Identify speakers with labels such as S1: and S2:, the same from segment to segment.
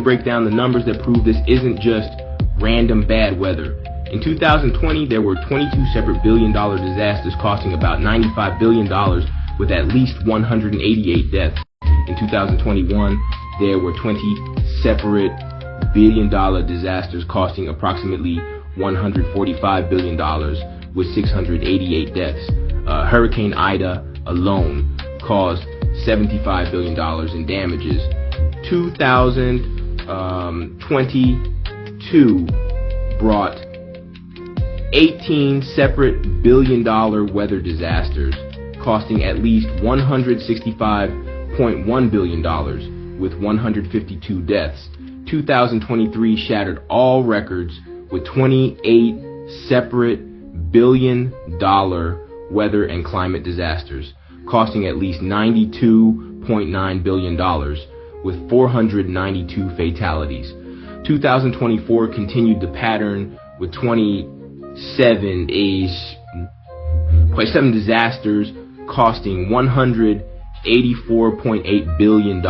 S1: Break down the numbers that prove this isn't just random bad weather. In 2020, there were 22 separate billion-dollar disasters costing about $95 billion with at least 188 deaths. In 2021, there were 20 separate billion-dollar disasters costing approximately $145 billion with 688 deaths. Hurricane Ida alone caused $75 billion in damages. 2022 brought 18 separate billion-dollar weather disasters costing at least $165.1 billion with 152 deaths. 2023 shattered all records with 28 separate billion-dollar weather and climate disasters costing at least $92.9 billion with 492 fatalities. 2024 continued the pattern with 27 disasters costing $184.8 billion,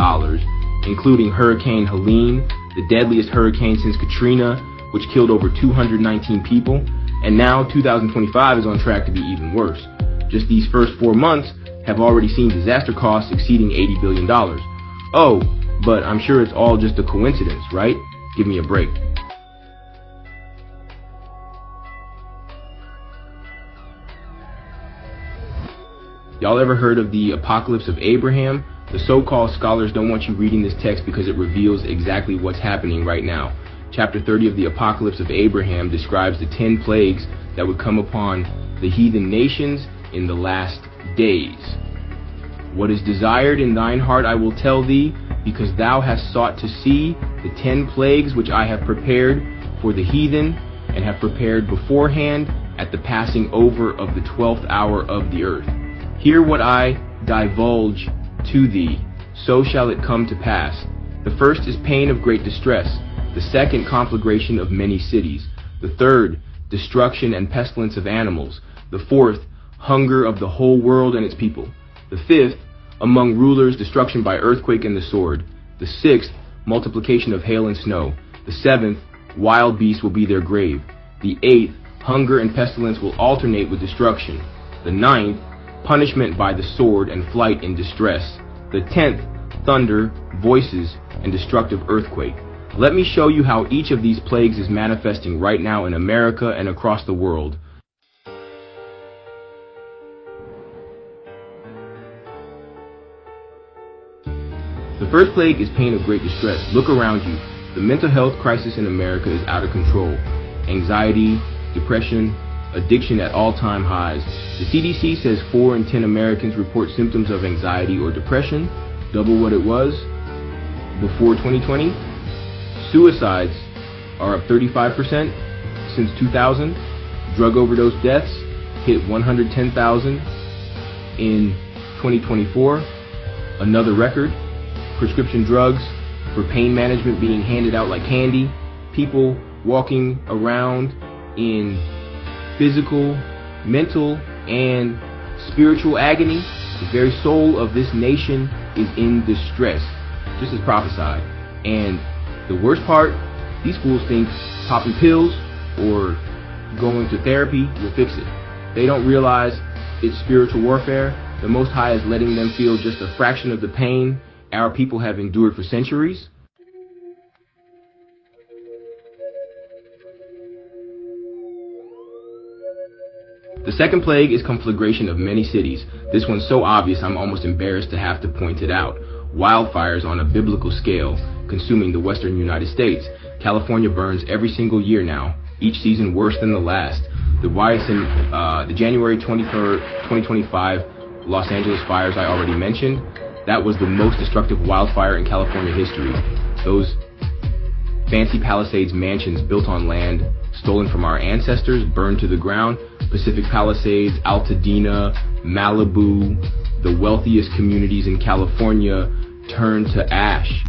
S1: including Hurricane Helene, the deadliest hurricane since Katrina, which killed over 219 people, and now 2025 is on track to be even worse. Just these first 4 months have already seen disaster costs exceeding $80 billion. Oh, but I'm sure it's all just a coincidence, right? Give me a break. Y'all ever heard of the Apocalypse of Abraham? The so-called scholars don't want you reading this text because it reveals exactly what's happening right now. Chapter 30 of the Apocalypse of Abraham describes the 10 plagues that would come upon the heathen nations in the last days. What is desired in thine heart I will tell thee, because thou hast sought to see the 10 plagues which I have prepared for the heathen, and have prepared beforehand at the passing over of the 12th hour of the earth. Hear what I divulge to thee, so shall it come to pass. The first is pain of great distress, the second conflagration of many cities, the third destruction and pestilence of animals, the fourth hunger of the whole world and its people, the fifth among rulers destruction by earthquake and the sword, the sixth multiplication of hail and snow, the seventh wild beasts will be their grave, the eighth hunger and pestilence will alternate with destruction, the ninth punishment by the sword and flight in distress, the 10th thunder, voices, and destructive earthquake. Let me show you how each of these plagues is manifesting right now in America and across the world. The first plague is pain of great distress. Look around you. The mental health crisis in America is out of control. Anxiety, depression, addiction at all-time highs. The CDC says 4 in 10 Americans report symptoms of anxiety or depression, double what it was before 2020. Suicides are up 35% since 2000. Drug overdose deaths hit 110,000 in 2024, another record. Prescription drugs for pain management being handed out like candy. People walking around in physical, mental, and spiritual agony. The very soul of this nation is in distress, just as prophesied. And the worst part, these fools think popping pills or going to therapy will fix it. They don't realize it's spiritual warfare. The Most High is letting them feel just a fraction of the pain our people have endured for centuries. The second plague is conflagration of many cities. This one's so obvious I'm almost embarrassed to have to point it out. Wildfires on a biblical scale consuming the western United States. California burns every single year now, each season worse than the last. The January 23rd, 2025 Los Angeles fires I already mentioned, that was the most destructive wildfire in California history. Those fancy Palisades mansions built on land stolen from our ancestors, burned to the ground. Pacific Palisades, Altadena, Malibu, the wealthiest communities in California turned to ash.